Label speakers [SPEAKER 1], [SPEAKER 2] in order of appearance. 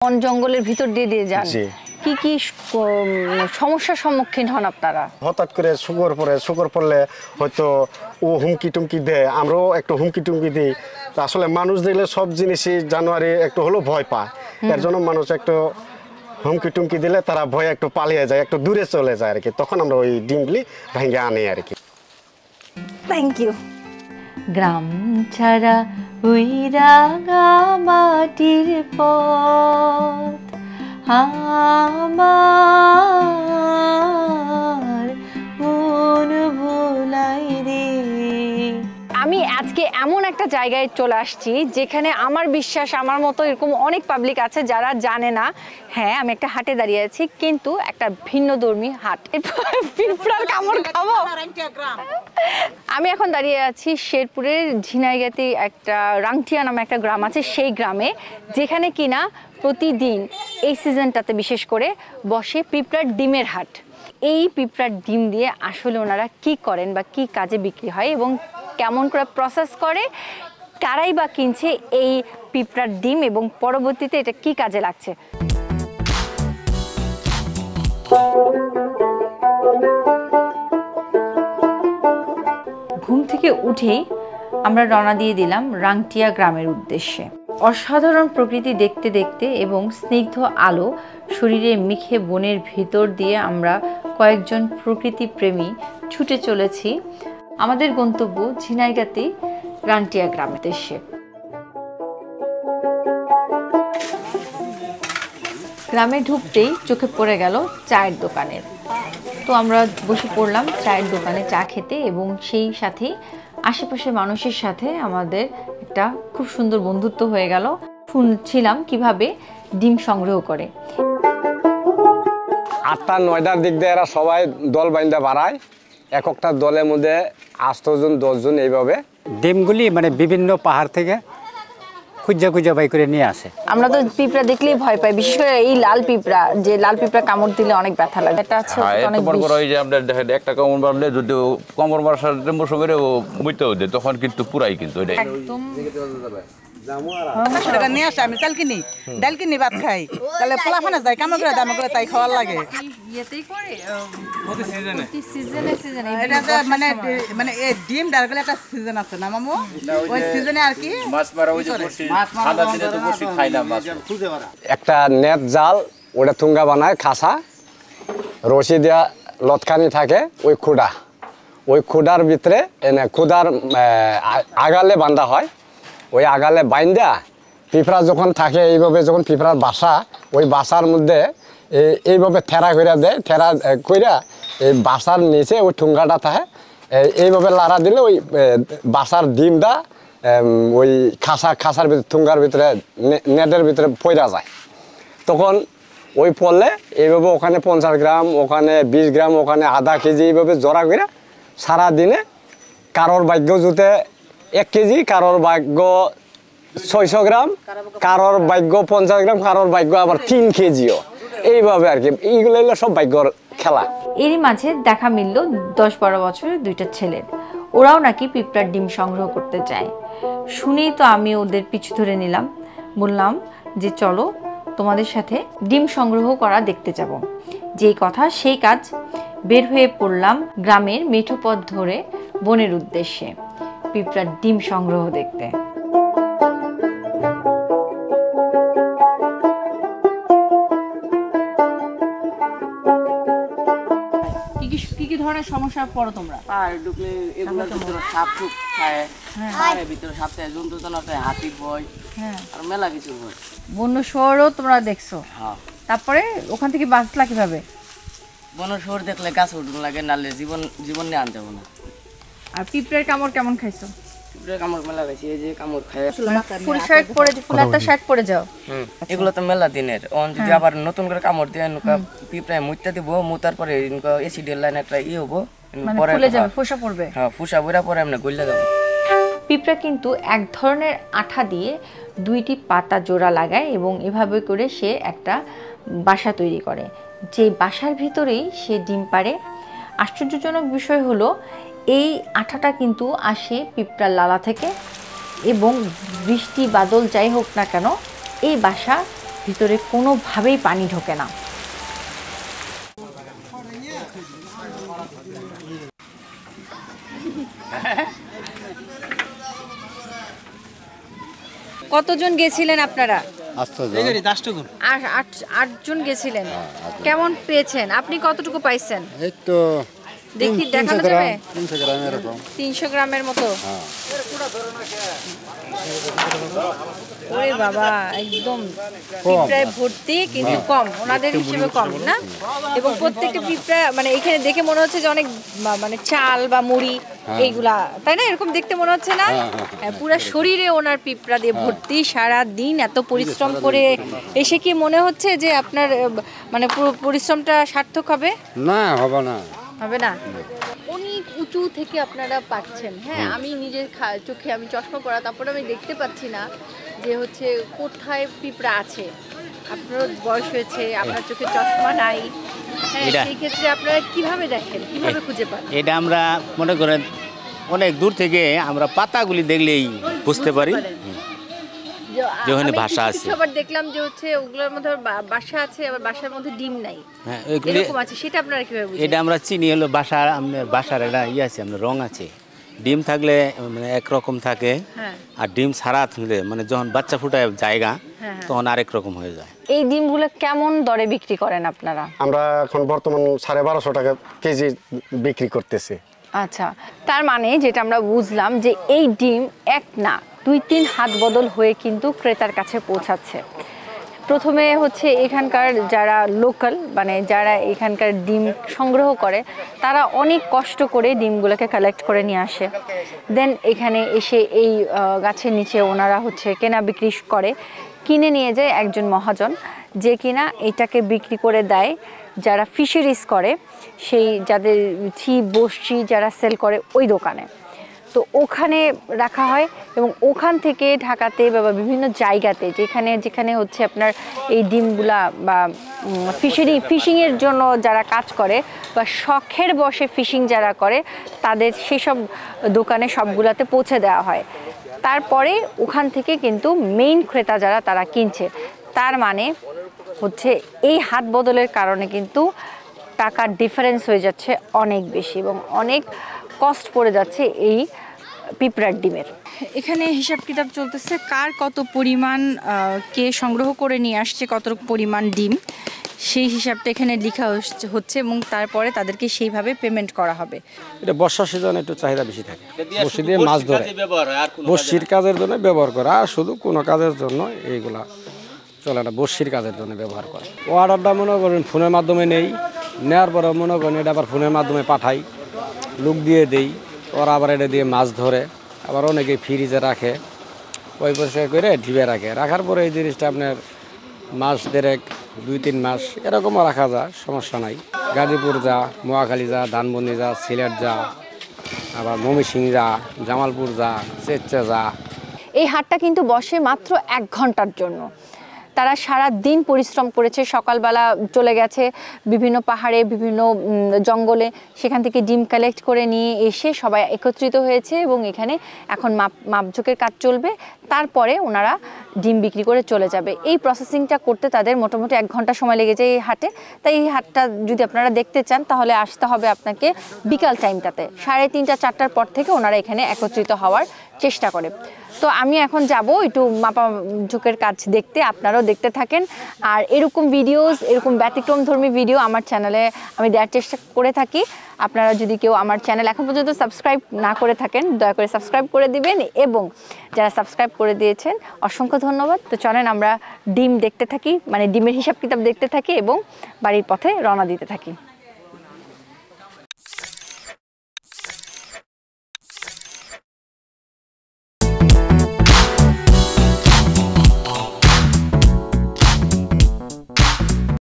[SPEAKER 1] বন জঙ্গলের ভিতর দিয়ে যান, কি কি সমস্যার সম্মুখীন হন আপনারা?
[SPEAKER 2] হঠাৎ করে শুকর পড়লে হয়তো ও হুমকি টুমকি দেয়, আমরাও একটু হুমকি টুমকি দিই। আসলে মানুষ দেখলে সব জিনিসই জানুয়ারি একটু হলেও ভয় পায়, এর জন্য মানুষ একটু হুমকি টুমকি দিলে তারা ভয়ে একটু পালিয়ে যায়, একটু দূরে চলে যায় আর কি। তখন আমরা ওই ডিমগুলি ভেঙে আনি আর কি।
[SPEAKER 1] Thank you. গ্রাম ছাড়া ওই রাঙা মাটির পথ আমার মন ভোলাই রে। আমি আজকে এমন একটা জায়গায় চলে আসছি যেখানে আমার বিশ্বাস আমার মতো এরকম অনেক পাবলিক আছে যারা জানে না। হ্যাঁ, আমি একটা হাটে দাঁড়িয়ে আছি, কিন্তু একটা ভিন্নধর্মী হাট। পিঁপড়ার কামড় খাবো। আমি এখন দাঁড়িয়ে আছি শেরপুরের ঝিনাইগাতি একটা রাংটিয়া নামে একটা গ্রাম আছে, সেই গ্রামে, যেখানে কিনা প্রতিদিন এই সিজনটাতে বিশেষ করে বসে পিঁপড়ার ডিমের হাট। এই পিঁপড়ার ডিম দিয়ে আসলে ওনারা কি করেন বা কি কাজে বিক্রি হয় এবং কেমন করে প্রসেস করে, কারাই বা কিনছে এই পিঁপড়ার ডিম এবং পরবর্তীতে এটা কি কাজে লাগছে। ঘুম থেকে উঠেই আমরা রওনা দিয়ে দিলাম রাংটিয়া গ্রামের উদ্দেশ্যে। অসাধারণ প্রকৃতি দেখতে দেখতে এবং স্নিগ্ধ আলো শরীরে মেখে বনের ভিতর দিয়ে আমরা কয়েকজন প্রকৃতি প্রেমী ছুটে চলেছি আমাদের গন্তব্য ঝিনাইগাতি রাংটিয়া গ্রামের উদ্দেশ্যে। গ্রামে ঢুকতেই চোখে পড়ে গেল চায়ের দোকানের। তো আমরা বসে পড়লাম চায়ের দোকানে চা খেতে এবং সেই সাথে আশেপাশের মানুষের সাথে আমাদের একটা খুব সুন্দর বন্ধুত্ব হয়ে গেল। শুনছিলাম কিভাবে ডিম সংগ্রহ করে।
[SPEAKER 3] 8টা 9টার দিক দিয়ে এরা সবাই দল বাইন্দা বাড়ায়, এক একটা দলের মধ্যে 8 জন 10 জন এইভাবে
[SPEAKER 4] ডিমগুলি মানে বিভিন্ন পাহাড় থেকে খুঁজা বাই করে নিয়ে আসে।
[SPEAKER 1] আমরা তো পিঁপড়া দেখলেই ভয় পাই, বিশেষ করে এই লাল পিঁপড়া, যে লাল পিঁপড়া কামড় দিলে অনেক ব্যথা লাগে। এটা আছে অনেক বড় এই যে আমরা দেখেন একটা কামড় মারলে যদি কামড় মারার সাথে মশারে ও মুইতেও দেয়, তখন কিন্তু পুরাই কিন্তু এটা একদম।
[SPEAKER 5] নিয়ে আসে আমি চাল কিনি, ডাল কিনি, ভাত খাই, তাহলে পোলাফানে যায় কামড় করে দাম করে তাই খাওয়ার লাগে।
[SPEAKER 1] ইয়েতেই করে
[SPEAKER 5] প্রতি সিজনে এটা মানে মানে এই ডিম ডালগুলো একটা সিজন আছে না মামু, ওই সিজনে আর কি
[SPEAKER 6] মাছ মারা ওই যে বসি ঠান্ডা দিনে তো বসি খাই না মাছ খুঁজে মারা।
[SPEAKER 3] একটা নেট জাল ওটা ঠুঙ্গা বানায়, খাসা রশি দেওয়া লটকানি থাকে, ওই খুঁড়ার ভিতরে এনে খুদার আগালে বান্ধা হয়। ওই আগালে বাইন্দা পিঁপড়া যখন থাকে এইভাবে, যখন পিঁপড়ার বাসা, ওই বাসার মধ্যে এইভাবে ঠেরা করে দেয়, ঠেরা কইরা এই বাসার নিচে ওই ঠুঙ্গাটা থাকে, এইভাবে লাড়া দিলে ওই বাসার ডিমটা ওই খাসার ভিতরে ঠুঙ্গার ভিতরে নেটের ভিতরে পড়া যায়। তখন ওই পড়লে এইভাবে ওখানে 50 গ্রাম, ওখানে 20 গ্রাম, ওখানে আধা কেজি, এইভাবে জোড়া করে সারাদিনে কারোর ভাগ্য জুতে 1 কেজি, কারোর ভাগ্য 600 গ্রাম, কারোর ভাগ্য 50 গ্রাম, কারোর ভাগ্য আবার 3 কেজিও, এইভাবে আর কি। এইগুলো হলো সব ভাগ্যর খেলা।
[SPEAKER 1] এরই মাঝে দেখা মিলল 10-12 বছরের 2টা ছেলের। ওরাও নাকি পিঁপড়ার ডিম সংগ্রহ করতে চায়। শুনেই তো আমি ওদের পিছু ধরে নিলাম, বললাম যে চলো তোমাদের সাথে ডিম সংগ্রহ করা দেখতে যাব। যেই কথা সেই কাজ, বের হয়ে পড়লাম গ্রামের মেঠো পথ ধরে বনের উদ্দেশ্যে পিঁপড়ার ডিম সংগ্রহ দেখতে। কি কি ধরনের সমস্যা পড়ো তোমরা?
[SPEAKER 7] পাহাড়ে ঢুকলে এগুলোর ভিতরে সাপ ঠুক খায়, পাহাড়ের ভিতরে সাপ খায়, জন্তু জানোয়ার, হাতি ভয়, আর মেলা কিছু ভয়।
[SPEAKER 1] বন্য শুয়োরও তোমরা দেখছো?
[SPEAKER 7] হ্যাঁ।
[SPEAKER 1] তারপরে ওখান থেকে বাঁচলা কিভাবে?
[SPEAKER 7] বন্য শুয়োর দেখলে গাছ উঠুন লাগে, নালে জীবন নিয়ে আনতে হবে না।
[SPEAKER 1] আর পিঁপড়ের কামড় কেমন খাইছো?
[SPEAKER 7] পিঁপড়ের কামড় মেলা খাইছি, এই যে কামড় খায়।
[SPEAKER 1] ফুল একটা শার্ট পরে যাও।
[SPEAKER 7] এগুলো তো মেলা দিনের। যদি আবার নতুন করে কামড় দিয়ে পিঁপড়ায় মুইতে দিব, মুতার পরে এসিডের লাইন একটা হবো,
[SPEAKER 1] পরে ফুলে যাবে, ফোসা পড়বে।
[SPEAKER 7] হ্যাঁ, ফোসা বইরা পরে এমনি গইলা যাবে।
[SPEAKER 1] পিঁপড়া কিন্তু এক ধরনের আঠা দিয়ে 2টি পাতা জোড়া লাগায় এবং এভাবে করে সে একটা বাসা তৈরি করে, যে বাসার ভিতরেই সে ডিম পাড়ে। আশ্চর্যজনক বিষয় হলো এই আঠাটা কিন্তু আসে পিঁপড়ার লালা থেকে এবং বৃষ্টি বাদল যাই হোক না কেন এই বাসা ভিতরে কোনোভাবেই পানি ঢোকে না। কতজন গেছিলেন আপনারা? আটজন গেছিলেন। কেমন পেয়েছেন? আপনি কতটুকু পাইছেন?
[SPEAKER 8] এই তো
[SPEAKER 1] দেখি দেখানো যাবে?
[SPEAKER 8] 300 গ্রাম এরকম।
[SPEAKER 1] 300 গ্রামের মতো। ওরে বাবা, একদম পিঁপড়ায় ভর্তি, কিন্তু কম, ওনাদের হিসেবে কম না? এবং প্রত্যেকটা পিঁপড়া মানে এখানে দেখে মনে হচ্ছে যে অনেক মানে চাল বা মুড়ি এইগুলা, তাই না? এরকম দেখতে মনে হচ্ছে না? পুরো শরীরে ওনার পিঁপড়া দিয়ে ভর্তি। সারা দিন এত পরিশ্রম করে এসে কি মনে হচ্ছে যে আপনার মানে পুরো পরিশ্রমটা সার্থক হবে?
[SPEAKER 8] না, হবে না।
[SPEAKER 1] হবে না? অনেক উঁচু থেকে আপনারা পাচ্ছেন। হ্যাঁ, আমি নিজের চোখে, আমি চশমা পরা, তারপরে আমি দেখতে পাচ্ছি না যে হচ্ছে কোথায় পিঁপড়া আছে। আপনার বয়স হয়েছে, আপনার চোখে চশমা নাই, হ্যাঁ, সেই ক্ষেত্রে আপনারা কিভাবে দেখেন, কিভাবে খুঁজে পান?
[SPEAKER 6] এটা আমরা মনে করেন অনেক দূর থেকে আমরা পাতাগুলি দেখলেই বুঝতে পারি যে ওখানে ভাষা আছে।
[SPEAKER 1] আবার দেখলাম যে হচ্ছে ওগুলোর মধ্যে বাসা আছে, আবার বাসার মধ্যে ডিম নাই, হ্যাঁ, এরকম আছে। সেটা আপনারা কিভাবে বুঝেন?
[SPEAKER 6] এটা আমরা চিনি হলো বাসা, আপনার বাসার এটা ইয়ে আছে, আপনার রং আছে। ডিম থাকলে মানে একরকম থাকে, আর ডিম ছাড়া থাকলে মানে যখন বাচ্চা ফুটায় জায়গা তখন আরেক রকম হয়ে যায়।
[SPEAKER 1] এই ডিমগুলো কেমন দরে বিক্রি করেন আপনারা?
[SPEAKER 2] আমরা এখন বর্তমান 1250 টাকা কেজি বিক্রি করতেছি।
[SPEAKER 1] আচ্ছা, তার মানে যেটা আমরা বুঝলাম যে এই ডিম এক না 2-3 হাত বদল হয়ে কিন্তু ক্রেতার কাছে পৌঁছাচ্ছে। প্রথমে হচ্ছে এখানকার যারা লোকাল, মানে যারা এখানকার ডিম সংগ্রহ করে, তারা অনেক কষ্ট করে ডিমগুলোকে কালেক্ট করে নিয়ে আসে। দেন এখানে এসে এই গাছের নিচে ওনারা হচ্ছে কেনা বিক্রি করে, কিনে নিয়ে যায় একজন মহাজন, যে কিনা এটাকে বিক্রি করে দেয় যারা ফিশারিজ করে, সেই যাদের ছিপ বড়শি যারা সেল করে ওই দোকানে। তো ওখানে রাখা হয় এবং ওখান থেকে ঢাকাতে বা বিভিন্ন জায়গাতে যেখানে যেখানে হচ্ছে আপনার এই ডিমগুলা বা ফিশিংয়ের জন্য যারা কাজ করে বা শখের বশে ফিশিং যারা করে, তাদের সেসব দোকানে সবগুলাতে পৌঁছে দেওয়া হয়। তারপরে ওখান থেকে কিন্তু মেইন ক্রেতা যারা তারা কিনছে। তার মানে হচ্ছে এই হাত বদলের কারণে কিন্তু টাকার ডিফারেন্স হয়ে যাচ্ছে অনেক বেশি এবং অনেক কস্ট পড়ে যাচ্ছে এই পিঁপড়ার ডিমের। এখানে হিসাব কিতাব চলতেছে কার কত পরিমাণ কে সংগ্রহ করে নিয়ে আসছে, কত পরিমাণ ডিম, সেই হিসাবটা এখানে লেখা হচ্ছে এবং তারপরে তাদেরকে সেইভাবে পেমেন্ট করা হবে।
[SPEAKER 3] এটা বর্ষা সিজনে একটু চাহিদা বেশি থাকে, বড়শি দিয়ে মাছ ধরে, বড়শির কাজের জন্য ব্যবহার করে, আর শুধু কোনো কাজের জন্য এইগুলা চলে না, বড়শির কাজের জন্য ব্যবহার করে। অর্ডারটা মনে করেন ফোনের মাধ্যমে নেই, নেওয়ার পরে মনে করেন এটা আবার ফোনের মাধ্যমে পাঠাই, লোক দিয়ে দেই, ওরা আবার এটা দিয়ে মাছ ধরে, আবার অনেকে ফ্রিজে রাখে, ওই পরিষ্কার করে ঢিবে রাখে। রাখার পরে এই জিনিসটা আপনার মাস দেড়েক 2-3 মাস এরকমও রাখা যায়, সমস্যা নাই। গাজীপুর যা, মহাখালী যা, ধানমন্ডি যা, সিলেট যা, আবার ময়মনসিংহ যা, জামালপুর যা, চেচ্চা যা।
[SPEAKER 1] এই হাটটা কিন্তু বসে মাত্র 1 ঘন্টার জন্য। তারা সারা দিন পরিশ্রম করেছে, সকালবেলা চলে গেছে বিভিন্ন পাহাড়ে, বিভিন্ন জঙ্গলে, সেখান থেকে ডিম কালেক্ট করে নিয়ে এসে সবাই একত্রিত হয়েছে এবং এখানে এখন মাপঝোঁকের কাজ চলবে। তারপরে ওনারা ডিম বিক্রি করে চলে যাবে। এই প্রসেসিংটা করতে তাদের মোটামুটি 1 ঘন্টা সময় লেগেছে এই হাটে। তাই এই হাটটা যদি আপনারা দেখতে চান তাহলে আসতে হবে আপনাকে বিকাল টাইমটাতে, 3:30-4টার পর থেকে ওনারা এখানে একত্রিত হওয়ার চেষ্টা করে। তো আমি এখন যাব একটু মাপাঝোঁকের কাজ দেখতে, আপনারাও দেখতে থাকেন। আর এরকম ভিডিওস, এরকম ব্যতিক্রমধর্মী ভিডিও আমার চ্যানেলে আমি দেওয়ার চেষ্টা করে থাকি। আপনারা যদি কেউ আমার চ্যানেল এখন পর্যন্ত সাবস্ক্রাইব না করে থাকেন, দয়া করে সাবস্ক্রাইব করে দিবেন, এবং যারা সাবস্ক্রাইব করে দিয়েছেন অসংখ্য ধন্যবাদ। তো চলেন আমরা ডিম দেখতে থাকি, মানে ডিমের হিসাব কিতাব দেখতে থাকি এবং বাড়ির পথে রওনা দিতে থাকি।